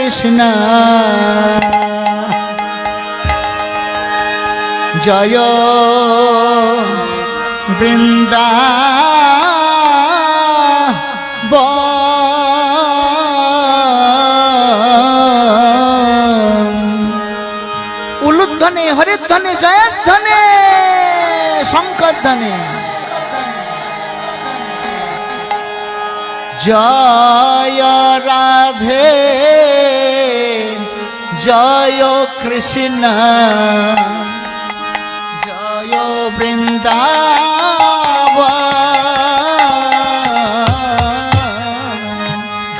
কৃষ্ণ জয় উলুধ্বনি হরিধ্বনি জয়ধ্বনি শঙ্করধ্বনি জয় রাধে জয় কৃষ্ণ জয় বৃন্দাবন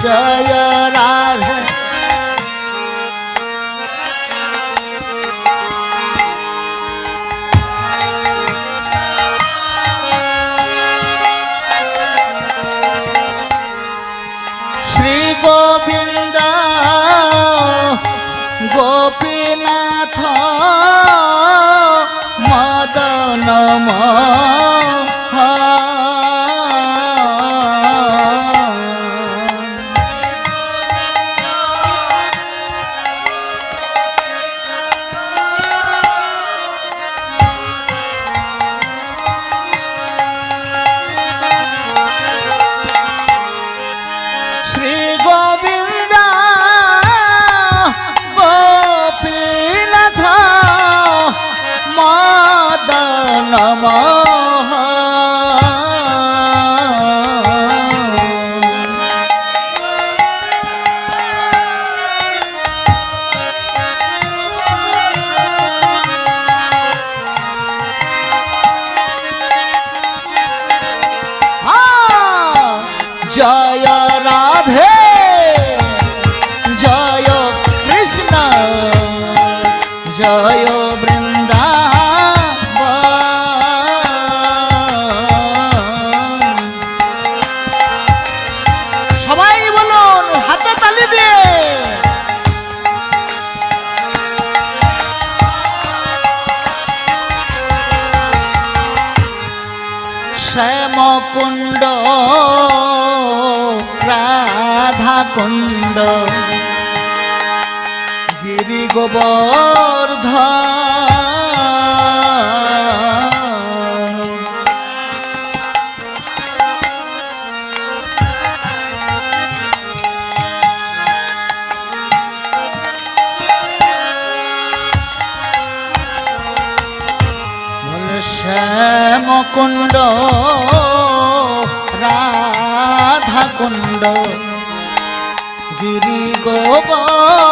জয় রাধে শ্রী গোবিন্দ গোপীনাথ মদন শ্রী গোবিন্দ গোপীনাথ মদন জয় রাধে জয় কৃষ্ণ জয় বৃন্দাবন সবাই বলুন হাতে তালি দিয়ে শ্যামকুণ্ড রাধা কুণ্ড গিরি গোবর্ধন বলে শ্যামকুণ্ড রাধা কুণ্ড গিরি গোবর্ধন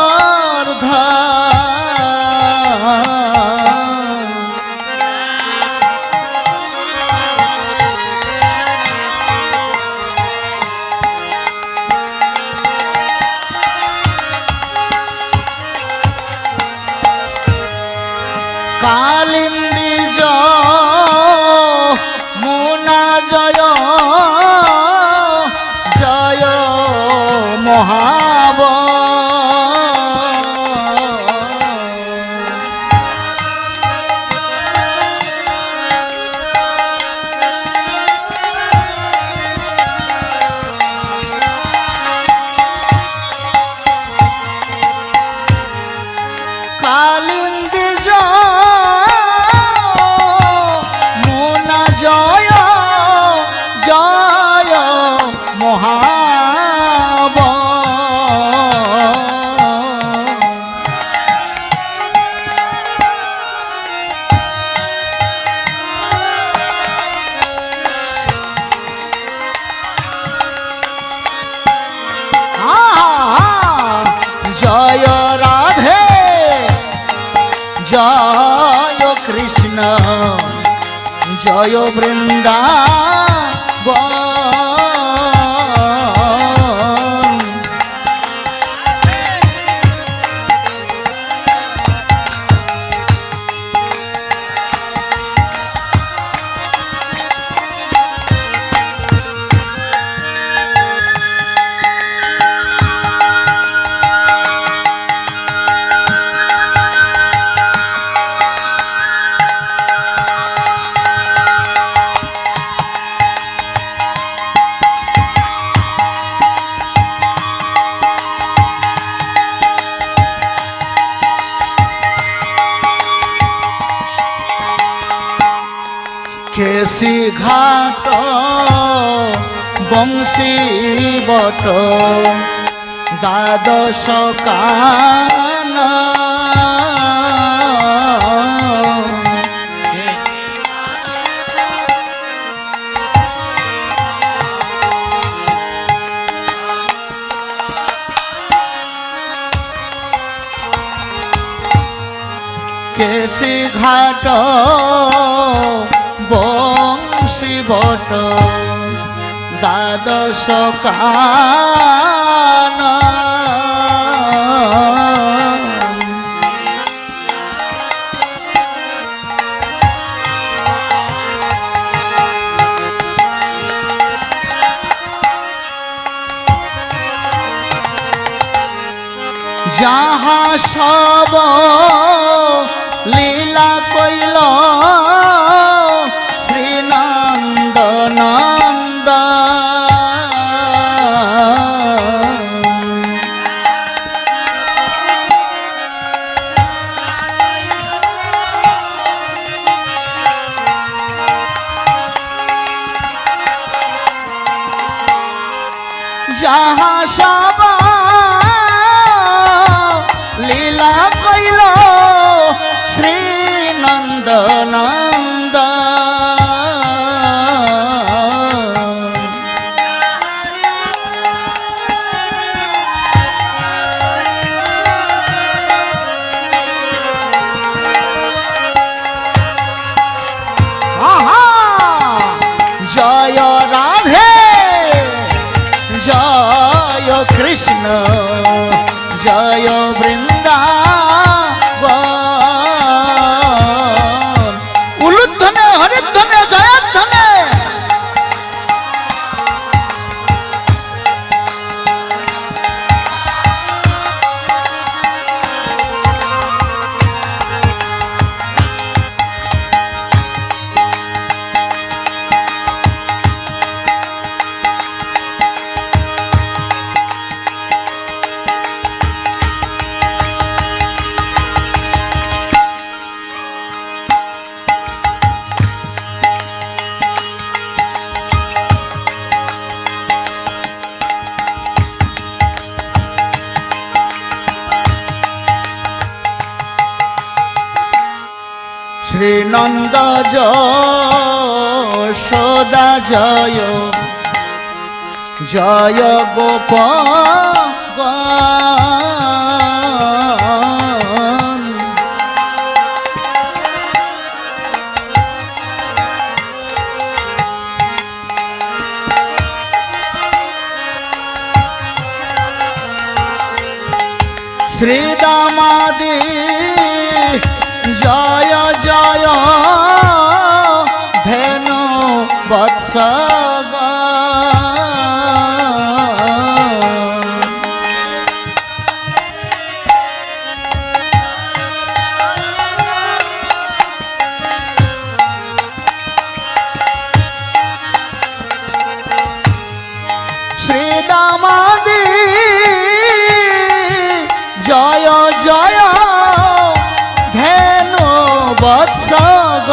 কালিন্দী মুনা জয় জয় মহাব কালিন্দী মুনা জয় জয় মহাব জয় রাধে জয় কৃষ্ণ জয় বৃন্দাবন কেশি ঘাট বংশী বট দ্বাদশ কানা কেশি ঘাট বংশী বট দ্বাদশ কানা যাহা সব লীলা কইল শ্রীনন্দ নন্দ যাহা সব লীলা কইল শ্রী নন্দ নন্দ জয় রাধে জয় কৃষ্ণ জয় বৃন্দাবন উলুধ্বনে হরিধ্বনে জয়ধ্বনে শ্রীনন্দ যশোদা জয় জয় গোপগণ শ্রীদামাদি জয় জয় ধেনু বৎসগ শ্রীদামাদি জয় জয় ধেনু বৎসগ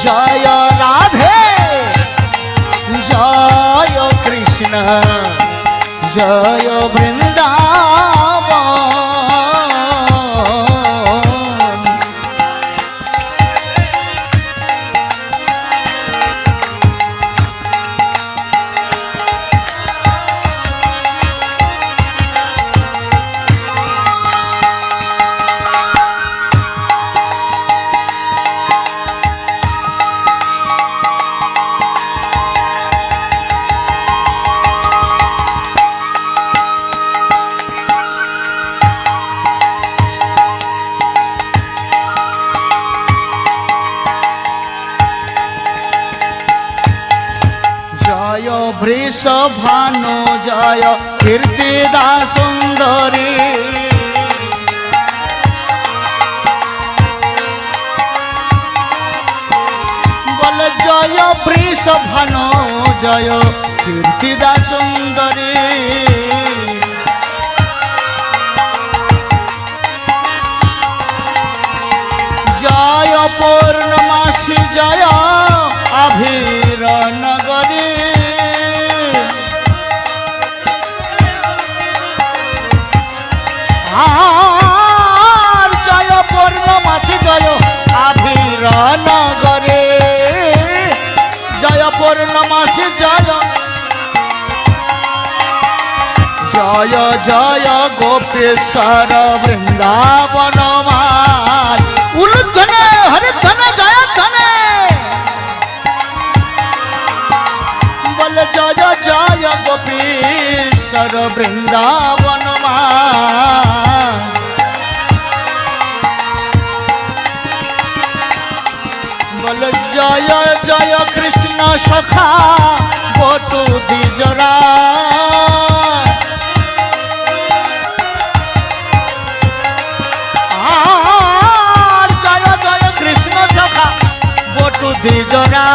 জয় রাধে জয় কৃষ্ণ জয় বৃন্দাবন জয় বৃষভানু জয় কীর্তিদা সুন্দরী বল বৃষ ভান জয় কীর্তিদা সুন্দরী জয় পূর্ণমাসী জয় আভির নগরী আর জয় পূর্ণমাসী জয় আভির নগরী জয় পূর্ণমাসী জয় জয় জয় গোপেশ্বর বৃন্দাবন মায় উলুধ্বনে হরিধ্বনে জয় ধ্বনে বলে জয় জয় গোপেশ্বর বৃন্দাবন মায় বলে জয় জয় কৃষ্ণ সখা বটু দ্বিজরা দ্বিজরা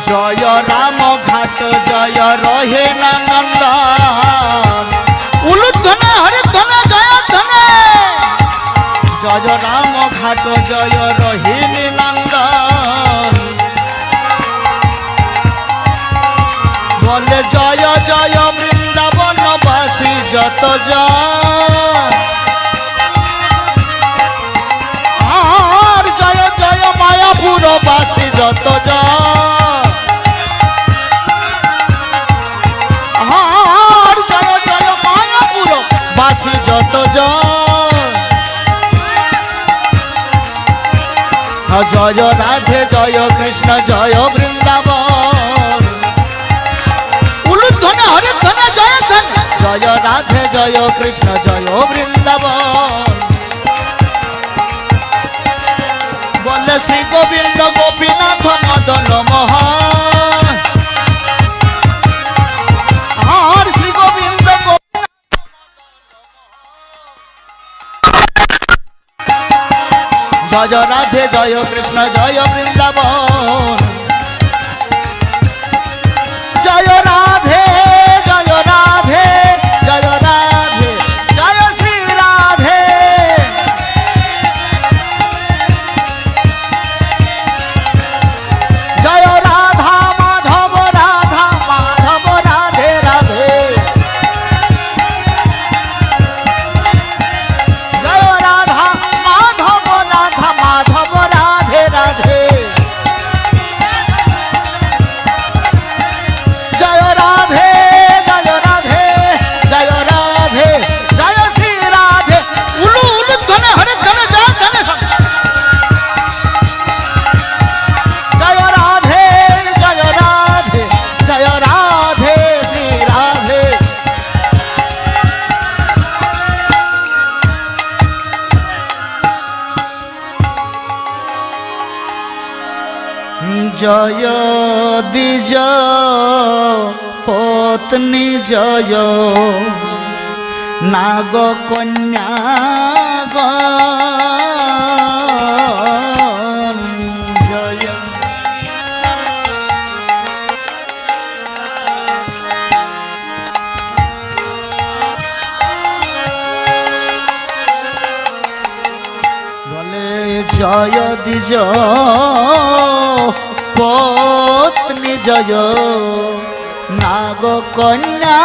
জয় রাম ঘাট জয় রহে নন্দন উলুধ্বনে হরিধ্বনে জয় ধ্বনে জয় রাম ঘাট জয় রহিনী নন্দন বলে জয় জয় বৃন্দাবন বাসী যত জয় মায়াপুর বাসী যত আর জয় জয় মায়াপুর বাসী যত জয় রাধে জয় কৃষ্ণ জয় বৃন্দাবন উলুধ্বনে হরিধ্বনে জয় ধ্বনে জয় রাধে জয় কৃষ্ণ জয় বৃন্দাবন বলে শ্রী গোবিন্দ গোপীনাথ মদন মোহন আর শ্রী গোবিন্দ জয় রাধে জয় কৃষ্ণ জয় বৃন্দাবন জয় রাধে জয় রাধে জয় রাধে জয় শ্রী রাধে জয় রাধা মাধব রাধে রাধে জয় রাধা মাধব রাধে রাধে জয় রাধে জয় রাধে জয় রাধে জয় শ্রী রাধে উলু উলু ধ্বনে হরিধ্বনে জয় ধ্বনে জয় রাধে জয় রাধে জয় রাধে শ্রী রাধে জয় দ্বিজ পত্নী জয় নাগ কন্যা জয় বলে জয় দ্বিজ পত্নী জয় নাগ কন্যা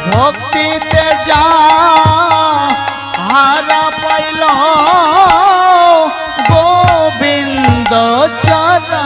ভক্তিতে যা হারা পাইল গোবিন্দ চরণ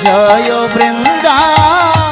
জয় বৃন্দাবন।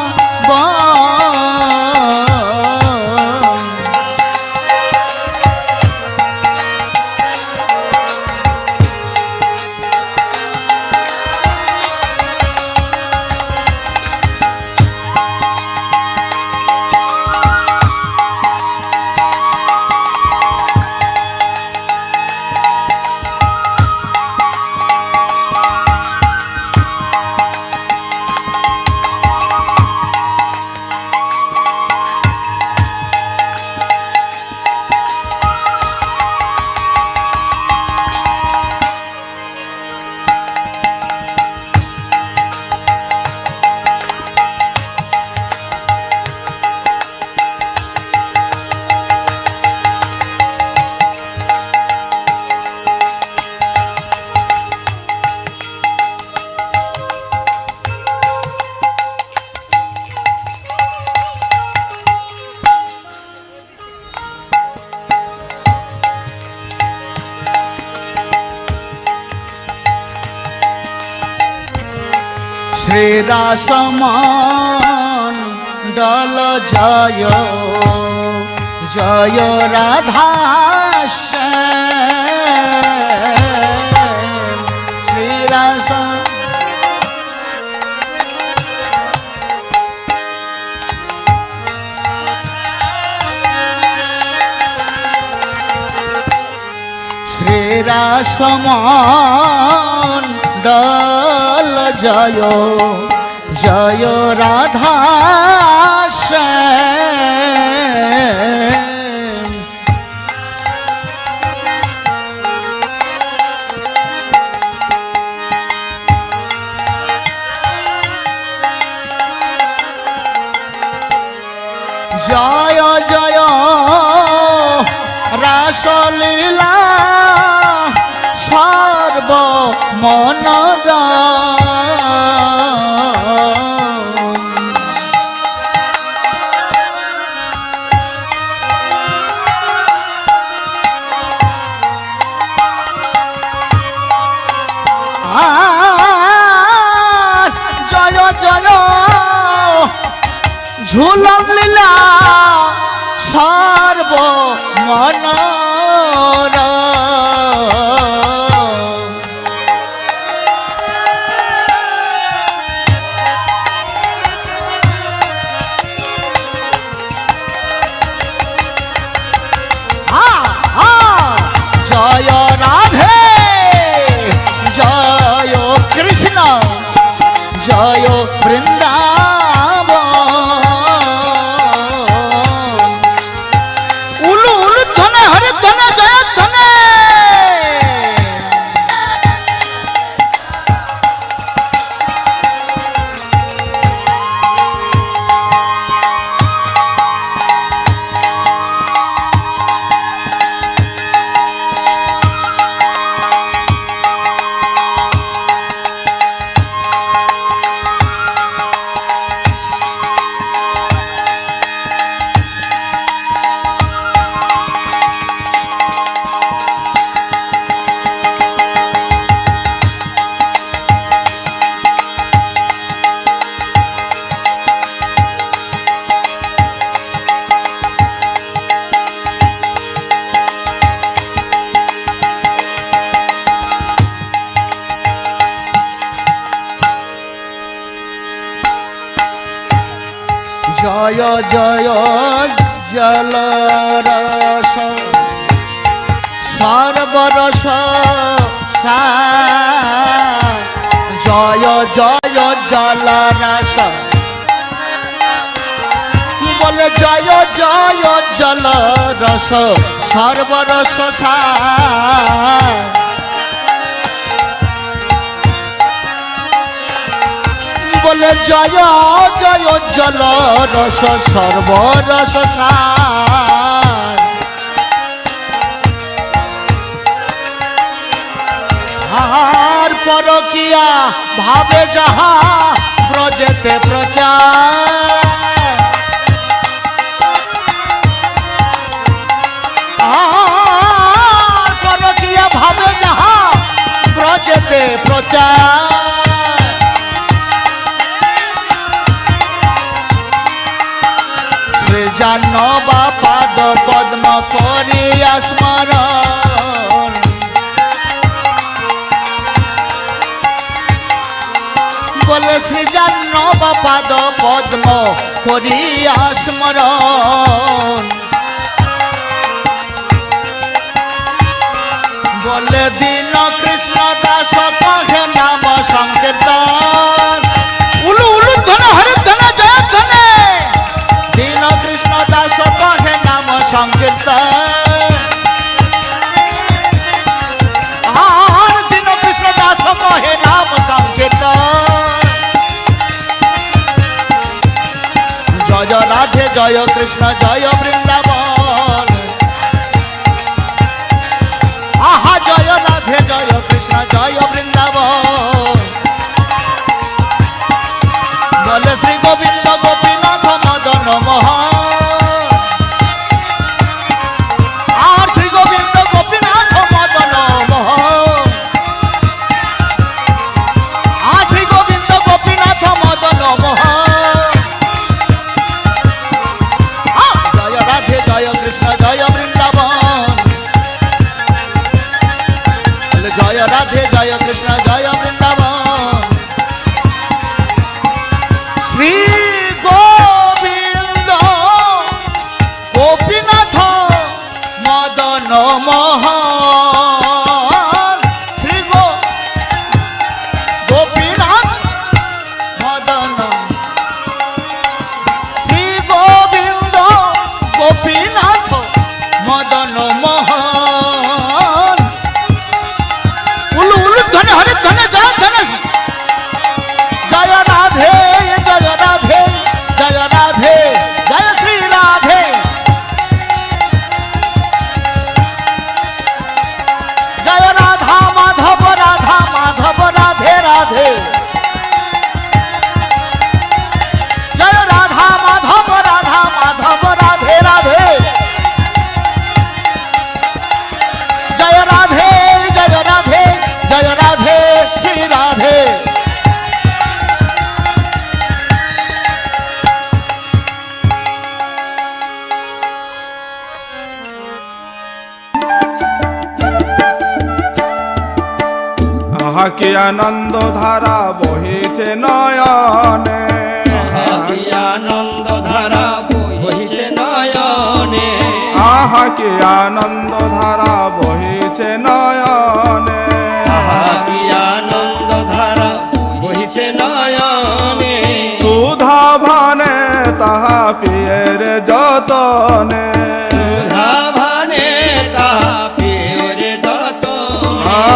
শ্রীরাসমণ্ডল জয় জয় রাধা শ্রীরাস শ্রীরাসমণ্ডল জয় জয় রাধা জয় জয় রাসলীলা সর্ব মনোরম। জয় জয় ঝুলন লীলা সর্ব মনোরম। জয় রাধে জয় কৃষ্ণ জয় বৃন্দাবন। উলু উলু ধ্বনে হরি ধ্বনে জয় ধ্বনে। জয় জয় জলরস সর্বরস জয় জয় জলরস বলে জয় জয় জলরস সর্বরস বলে জয় জয় জল রস সর্বরস আর পরকিয়া ভাবে যাহা ব্রজেতে প্রচার আর পরকিয়া ভাবে যাহা ব্রজেতে প্রচার নবা পাদ পদ্ম করিয়া স্মরণ বলে শ্রীজান নবা পাদ পদ্ম করিয়া স্মরণ বলে দীন কৃষ্ণ দাস কহে নাম সংকীর্তন উলু উলু ধন হরে ধন জয় ধনে দীন কৃষ্ণ দাস কহে নাম সংকীর্তন আর দীন কৃষ্ণ দাস কহে নাম সংকীর্তন জয় রাধে জয় কৃষ্ণ জয় বৃন্দাবন আহা জয় রাধে জয় কৃষ্ণ জয় বৃন্দাবন বলে শ্রী গোবিন্দ গোপীনাথ মদন মোহন আর শ্রী গোবিন্দ গোপীনাথ মদন মোহন আর শ্রী গোবিন্দ গোপীনাথ মদন মোহন জয় রাধে জয় কৃষ্ণ জয় বৃন্দাবন জয় রাধে জয় কৃষ্ণ জয় বৃন্দাবন শ্রী গোবিন্দ গোপীনাথ মদন মোহন শ্রী গোপীনাথ মদন শ্রী গোবিন্দ গোপীনাথ মদন মোহন উলু উলু ধনে হরে ধনে জয় ধনে জয় রাধে জয় রাধে জয় রাধে জয় শ্রী রাধে জয় রাধা মাধব রাধে রাধে জয় রাধা মাধব রাধে রাধে জয় রাধে জয় রাধে জয় রাধে শ্রী রাধে আহা কি আনন্দ ধারা বহিছে নয়নে আহা কি আনন্দ ধারা বহিছে নয়নে আহা কি আনন্দ ধারা বহিছে নয়নে আহা কি আনন্দ ধারা বহিছে নয়নে সুধা ভানে তাহা পিয়ের যতনে সুধা ভানে তাহা পিয়ের যতনে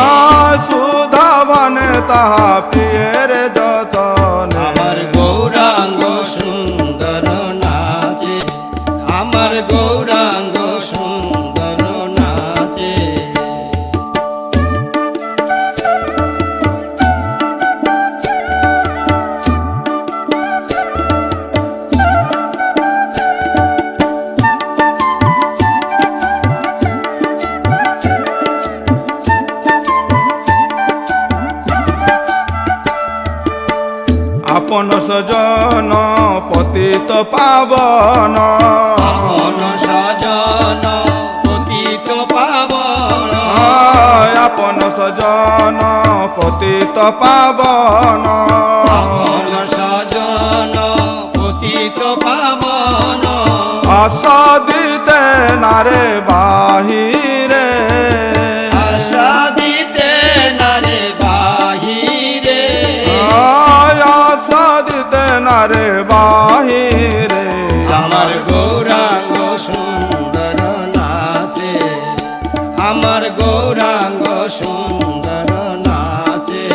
সুধা ভানে তাহা পিয়ের যতনে আমার গৌরাঙ্গ সুন্দর নাচে আমার গৌরাঙ্গ সুন্দর নাচে আপন সজন পতিত পাবন আপন সজন পতিত পাবন আপন সজন পতিত পাবন আপন সজন পতিত পাবন আশা দিতে নারে বাহিরে আশা দিতে নারে বাহিরে আশা দিতে নারে বাহিরে আমার গৌরাঙ্গ সুন্দর নাচে আমার গৌরাঙ্গ সুন্দর নাচে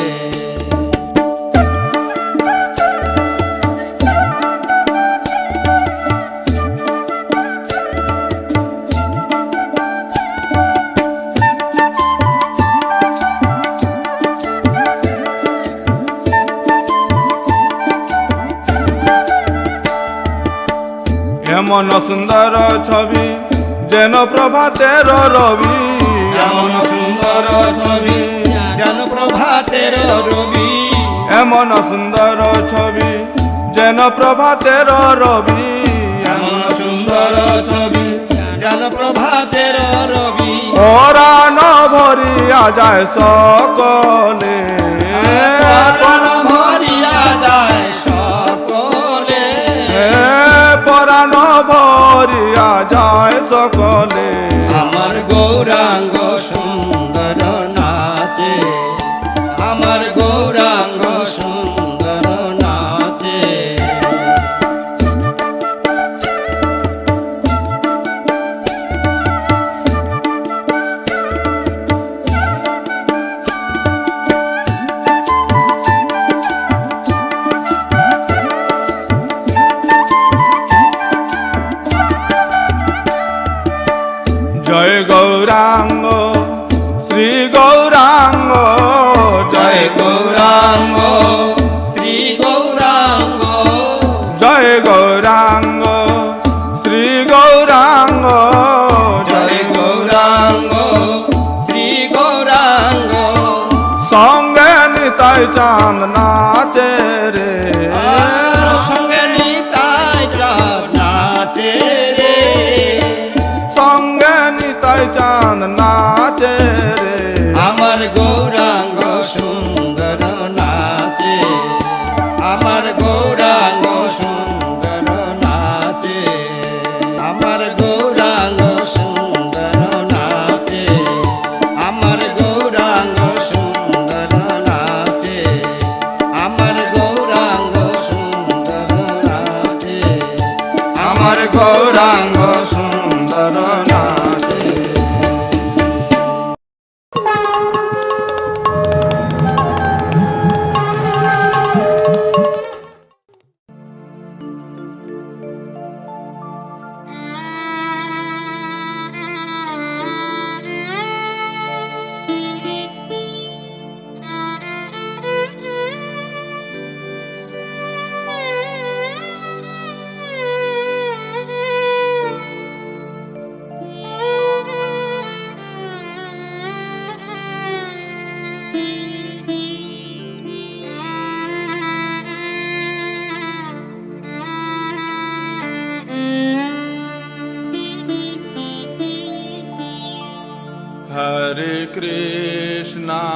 এমন সুন্দর ছবি যেন প্রভাতের রবি এমন সুন্দর ছবি যেন প্রভাতের রবি এমন সুন্দর ছবি যেন প্রভাতের রবি এমন সুন্দর সুন্দর ছবি যেন প্রভাতের রবি পরাণ ভরিয়া যায় সকলে পরাণ ভরিয়া যায় সকলে পরাণ ভরিয়া যায় সকলে আমার গৌরাঙ্গ সুন্দর নাচে আমার গৌরাঙ্গ সুন্দর নাচে জয় গৌরাঙ্গ শ্রী গৌরাঙ্গ জয় গৌরাঙ্গ শ্রী গৌরাঙ্গ জয় গৌরাঙ্গ শ্রী গৌরাঙ্গ জয় গৌরাঙ্গ শ্রী গৌরাঙ্গ সঙ্গে নিতাই চাঁদ নাচে রে সঙ্গে নিতাই চাঁদ নাচে রে সঙ্গে নিতাই চাঁদ নাচে রে আমার গৌরাঙ্গ সুন্দর নাচে আমার গৌরাঙ্গ সুন্দর নাচে আমার গৌরাঙ্গ সুন্দর নাচে আমার গৌরাঙ্গ সুন্দর নাচে আমার গৌরাঙ্গ সুন্দর নাচে আমার গৌরাঙ্গ সুন্দর নাচে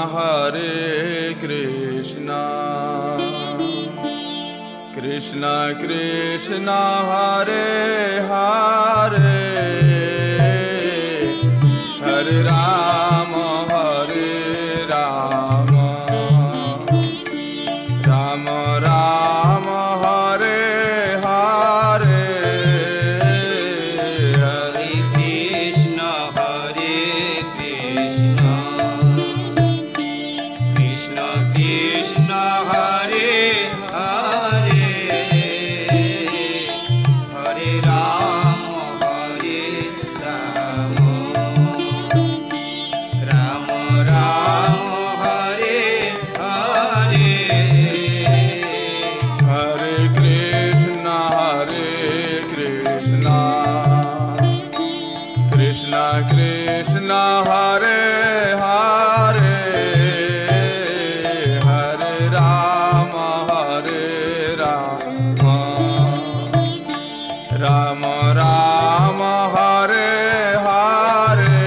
হরে কৃষ্ণ কৃষ্ণ কৃষ্ণ হরে হরে হরে রাম রাম রাম হরে হরে হরে কৃষ্ণ কৃষ্ণ কৃষ্ণ হরে হরে হরে রাম রাম রাম হরে হরে হরে কৃষ্ণ কৃষ্ণ কৃষ্ণ হরে হরে হরে রাম রাম রাম হরে হরে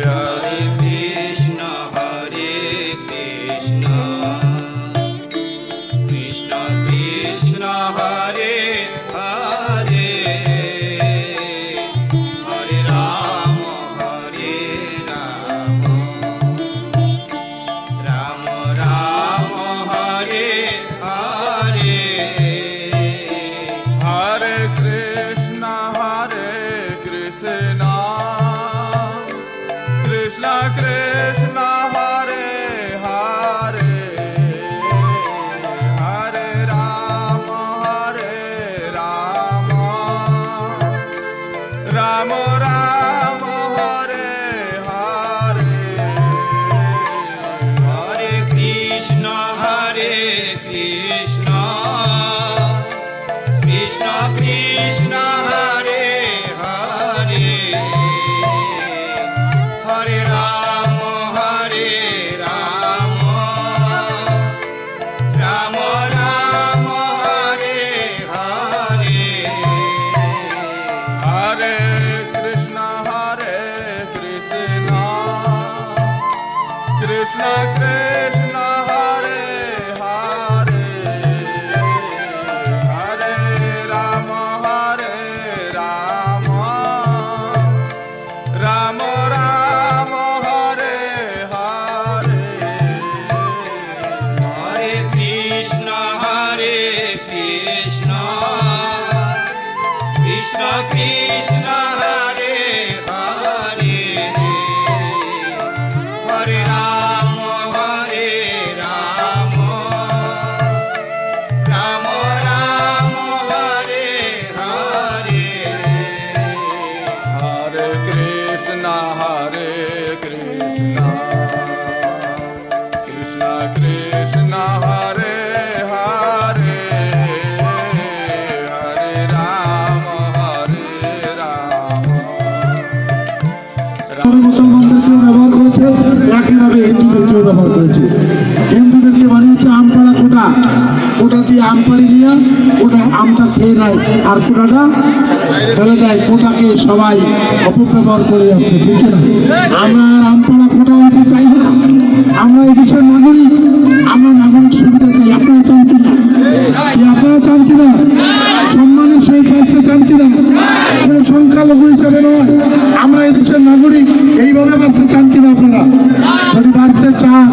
হরে কৃষ্ণ কৃষ্ণ কৃষ্ণ হরে হরে হরে রাম রাম রাম হরে হরে হরে কৃষ্ণ কৃষ্ণ কৃষ্ণ হরে হরে হরে রাম রাম রাম হরে হরে হরে কৃষ্ণ কৃষ্ণ কৃষ্ণ হরে হরে হরে রাম কৃষ্ণ কৃষ্ণ হরে হরে হরে রাম রাম রাম হরে হরে হরে কৃষ্ণ কৃষ্ণ কৃষ্ণ হরে হরে হরে রাম রাম রাম হরে হরে হরে কৃষ্ণ কৃষ্ণ কৃষ্ণ হরে হরে হরে রাম মুসলমানদেরকেও ব্যবহার করেছে, একইভাবে হিন্দুদেরকেও ব্যবহার করেছে। হিন্দুদেরকে বানিয়েছে আমপাড়া কোটা, কোটা দিয়ে আম পাড়ি দিয়ে ওটা আমটা খেয়ে নেয় আর কোটাটা ফেলে দেয়। কোটাকে সবাই অপব্যবহার করে যাচ্ছে, ঠিক না? আমরা আর আমপাড়া কোটা হতে চাই না। আমরা এই দেশের নাগরিক, আমরা নাগরিক সুবিধা চাই। আপনারা চান কিনা? আপনারা চান কিনা? সম্মানের সহিত বাঁচতে চান কিনা? কোনো সংখ্যালঘু হিসাবে নয়, আমরা এই দেশের নাগরিক, এইভাবে বাঁচতে চান কিনা? আপনারা যদি বাঁচতে চান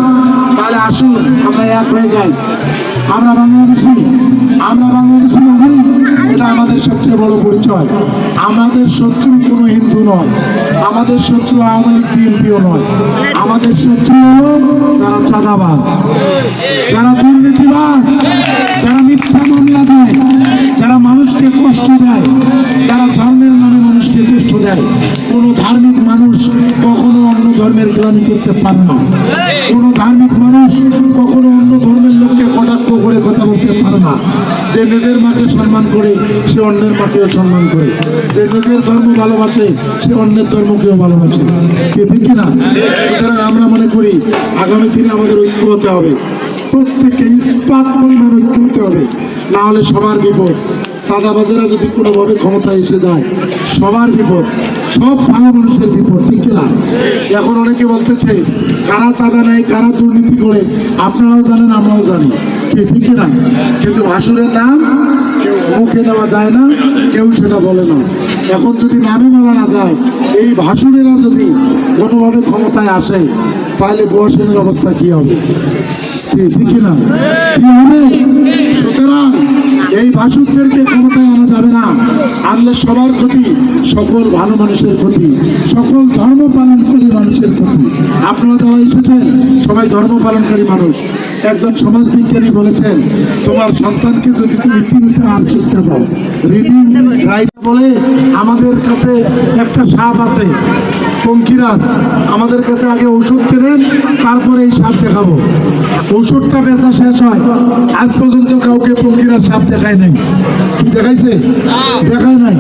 তাহলে আসুন আমরা এক হয়ে যাই। আমরা বাংলাদেশি নাগরিক, এটা আমাদের সবচেয়ে বড় পরিচয়। আমাদের শত্রু কোনো হিন্দু নয়, আমাদের শত্রু আওয়ামী লীগ বিএনপিও নয়। আমাদের শত্রু হলো যারা চাঁদাবাজ, যারা দুর্নীতিবাজ, যারা মিথ্যা মামলা দেয়, যারা মানুষকে কষ্ট দেয়, যারা ধর্মের নামে মানুষকে কষ্ট দেয়। কোনো ধার্মিক মানুষ কখনো অন্য ধর্মের গ্লানি করতে পারে না। কোনো ধার্মিক মানুষ কখনো অন্য ধর্মের লোককে কটাক্ষ করে কথা বলতে পারে না। যে নিজের মাকে সম্মান করে সে অন্যের মাকেও সম্মান করে, যে নিজের ধর্ম ভালোবাসে সে অন্যের ধর্মকেও ভালোবাসে, ঠিক কিনা? সুতরাং আমরা মনে করি আগামী দিনে আমাদের ঐক্য হতে হবে, প্রত্যেককে ইস্পাত পরিমাণ ঐক্য হতে হবে, না হলে সবার বিপদ। সাদাবাজেরা যদি কোনোভাবে ক্ষমতায় এসে যায় সবার বিপদ, সব ভালো মানুষের বিপদ, ঠিক না? এখন অনেকে বলতেছে কারা চাঁদা নেয়, কারা দুর্নীতি করে, আপনারাও জানেন আমরাও জানি, ঠিক না? কিন্তু ভাসুরের নাম কেউ মুখে নেওয়া যায় না, কেউ সেটা বলে না। এখন যদি নামে মানা না যায়, এই ভাসুরেরা যদি কোনোভাবে ক্ষমতায় আসে তাহলে গোয়াসেনের অবস্থা কি হবে? ঠিক না? কি হবে? সুতরাং এই ভাসুরদেরকে ক্ষমতায় আনা যাবে না। আনলে সবার ক্ষতি, সকল ভালো মানুষের ক্ষতি, সকল ধর্ম পালনকারী মানুষের ক্ষতি। আপনারা যারা এসেছেন সবাই ধর্ম পালনকারী মানুষ। একজন সমাজ বিজ্ঞানী বলেছেন, তোমার সন্তানকে যদি তুমি 3টা আর শিক্ষা দাও, রিডিং রাইট বলে। আমাদের কাছে একটা সাপ আছে পঙ্কিরাজ, আমাদের কাছে আগে ওষুধ কেনেন, তারপরে এই সাপ দেখাবো। ওষুধটা বেচা শেষ হয়, আজ পর্যন্ত কাউকে পঙ্কিরাজ সাপ দেখায় নাই। কি দেখাইছে? দেখায় নাই।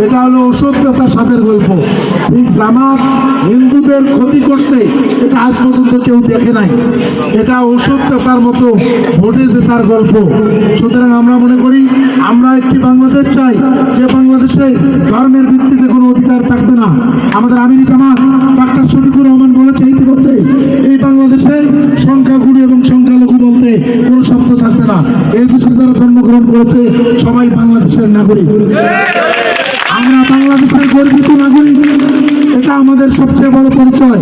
এটা হলো ওষুধ বেচা সাপের গল্প। ঠিক জামাত হিন্দুদের ক্ষতি করছে, এটা আজ পর্যন্ত কেউ দেখে নাই। এটা ওষুধ বেচার মতো ভোটে জেতার গল্প। সুতরাং আমরা মনে করি আমরা একটি বাংলাদেশ চাই, যে বাংলাদেশে ধর্মের ভিত্তিতে কোনো অধিকার থাকবে না। আমাদের আমিরি জামাত ডাক্তার শফিকুর রহমান বলেছে ইতিমধ্যে, এই বাংলাদেশে সংখ্যাগুরু এবং সংখ্যালঘু বলতে কোনো শব্দ থাকবে না। এই দেশে যারা জন্মগ্রহণ করেছে সবাই বাংলাদেশের নাগরিক। আমরা বাংলাদেশের গর্বিত নাগরিক, এটা আমাদের সবচেয়ে বড় পরিচয়।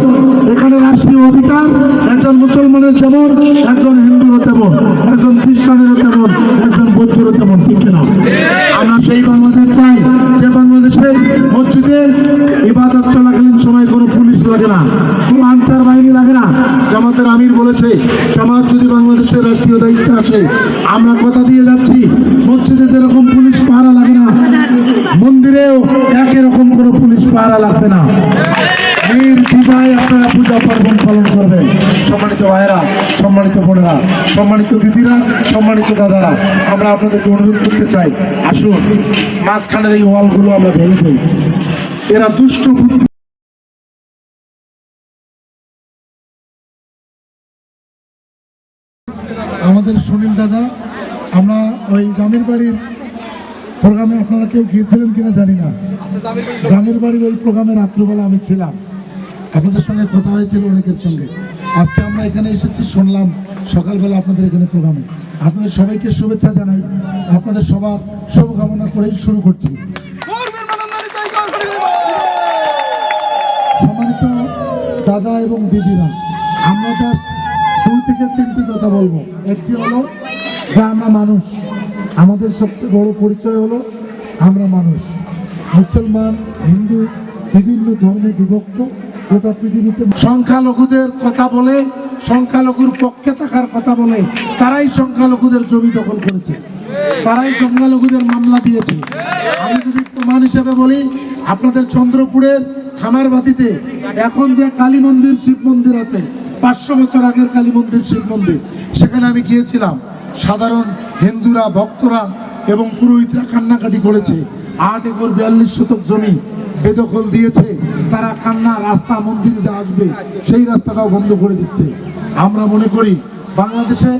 এখানে রাষ্ট্রীয় অধিকার একজন মুসলমানের যেমন, একজন হিন্দুরও তেমন, একজন খ্রিস্টানেরও তেমন, একজন বৌদ্ধরও তেমন, ঠিক না? আমরা সেই বাংলাদেশ চাই যে বাংলাদেশে মসজিদে ইবাদত চলাকালীন সময় কোনো পুলিশ লাগে না, কোনো আনসার বাহিনী লাগে না। জামাতের আমির বলেছে, জামাত যদি বাংলাদেশের রাষ্ট্রীয় দায়িত্বে আসে, আমরা কথা দিয়ে যাচ্ছি মসজিদে যেরকম পুলিশ পাহারা লাগে না, মন্দিরেও একই রকম কোনো পুলিশ পাহারা লাগবে না। নির্দ্বিধায় আপনারা পূজা পার্বণ পালন করবেন। সম্মানিত ভাইয়েরা, সম্মানিত বোনেরা, সম্মানিত দিদিরা, সম্মানিত দাদারা, আমরা আপনাদেরকে অনুরোধ করতে চাই, আসুন মাঝখানের এই ওয়ালগুলো আমরা ভেঙে দেই। এরা দুষ্ট বুদ্ধি। আমাদের সুনীল দাদা, আমরা ওই জামির বাড়ির প্রোগ্রামে আপনারা কেউ গিয়েছিলেন কিনা জানি না, জামির বাড়ির ওই প্রোগ্রামে রাত্রিবেলা আমি ছিলাম। আপনাদের সঙ্গে কথা হয়েছিল অনেকের সঙ্গে। আজকে আমরা এখানে এসেছি, শুনলাম সকালবেলা আপনাদের এখানে প্রোগ্রামে। আপনাদের সবাইকে শুভেচ্ছা জানাই, আপনাদের সবার শুভকামনা করেই শুরু করছি। সম্মানিত দাদা এবং দিদিরা, আমরা তার 2 থেকে 3টি কথা বলবো। একটি হলো যে আমরা মানুষ, আমাদের সবচেয়ে বড় পরিচয় হলো আমরা মানুষ। মুসলমান, হিন্দু, বিভিন্ন ধর্মে বিভক্ত গোটা পৃথিবীতে। সংখ্যালঘুদের কথা বলে, সংখ্যালঘুর পক্ষে থাকার কথা বলে তারাই সংখ্যালঘুদের জমি দখল করেছে, তারাই সংখ্যালঘুদের মামলা দিয়েছে। আমি যদি প্রমাণ হিসেবে বলি, আপনাদের চন্দ্রপুরের খামারবাতিতে এখন যে কালী মন্দির, শিব মন্দির আছে, 500 বছর আগের কালী মন্দির, শিব মন্দির, সেখানে আমি গিয়েছিলাম। সাধারণ হিন্দুরা, ভক্তরা এবং পুরোহিতরা কান্নাকাটি করেছে। 8 একর 42 শতক জমি বেদখল দিয়েছে তারা। কান্না, রাস্তা মন্দিরে যা আসবে সেই রাস্তাটাও বন্ধ করে দিচ্ছে। আমরা মনে করি বাংলাদেশে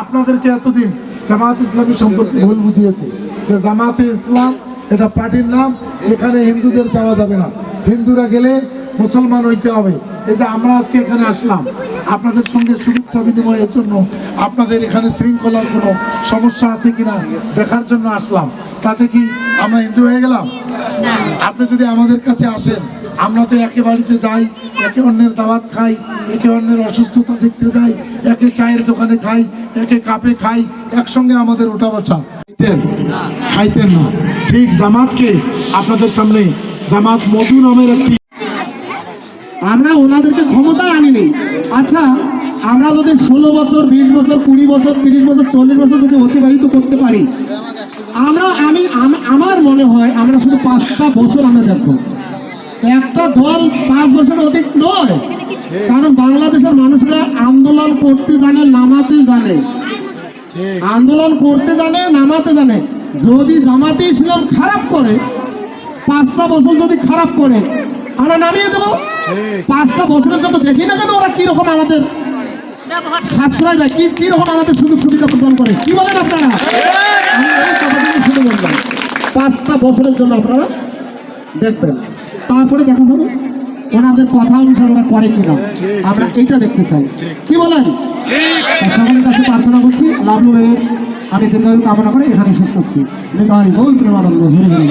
আপনাদেরকে এতদিন জামাত ইসলামী সম্পর্কে ভুল বুঝিয়েছে যে জামাতে ইসলাম এটা পার্টির নাম, এখানে হিন্দুদের যাওয়া যাবে না, হিন্দুরা গেলে মুসলমান হইতে হবে। এই যে আমরা আজকে এখানে আসলাম আপনাদের সঙ্গে শুভেচ্ছা বিনিময়ের জন্য, আপনাদের এখানে শৃঙ্খলার কোনো সমস্যা আছে কিনা দেখার জন্য আসলাম। তাতে কি আমরা হিন্দু হয়ে গেলাম? আপনি যদি আমাদের কাছে আসেন, আমরা তো একে বাড়িতে যাই, একে অন্যের দাওয়াত খাই, একে অন্যের অসুস্থতা দেখতে যাই, একে চায়ের দোকানে খাই, একে কাপে খাই, একসঙ্গে আমাদের ওঠা বসা। খাইতেন না। ঠিক জামাতকে আপনাদের সামনে জামাত মধু নামের একটি, আমরা ওনাদেরকে ক্ষমতায় আনিনি। আচ্ছা, আমরা যদি 16 বছর, 20 বছর, 20 বছর, 30 বছর, 40 বছর যদি অতিবাহিত করতে পারি, আমার মনে হয় আমরা শুধু 5টা বছর আমরা দেখবো। একটা দল 5 বছর অধিক নয়, কারণ বাংলাদেশের মানুষরা আন্দোলন করতে জানে, নামাতে জানে, আন্দোলন করতে জানে, নামাতে জানে। যদি জামাতে ইসলাম খারাপ করে, 5টা বছর যদি খারাপ করে, আমরা নামিয়ে দেবো। 5টা বছরের জন্য দেখি না কেন ওরা কিরকম আমাদের সাশ্রয় দেয়, কিরকম আমাদের সুযোগ সুবিধা প্রদান করে। কি বলেন আপনারা? শুধু বললাম 5টা বছরের জন্য আপনারা দেখবেন, তারপরে দেখা যাবে ওনাদের কথা অনুসারে ওরা করে কিনা, আমরা এইটা দেখতে চাই। কি বলেন? সকলের কাছে প্রার্থনা করছি, লাভ আমি দীর্ঘায়ু কামনা করে এখানে শেষ করছি। গৌর প্রেমানন্দ হরি হরি।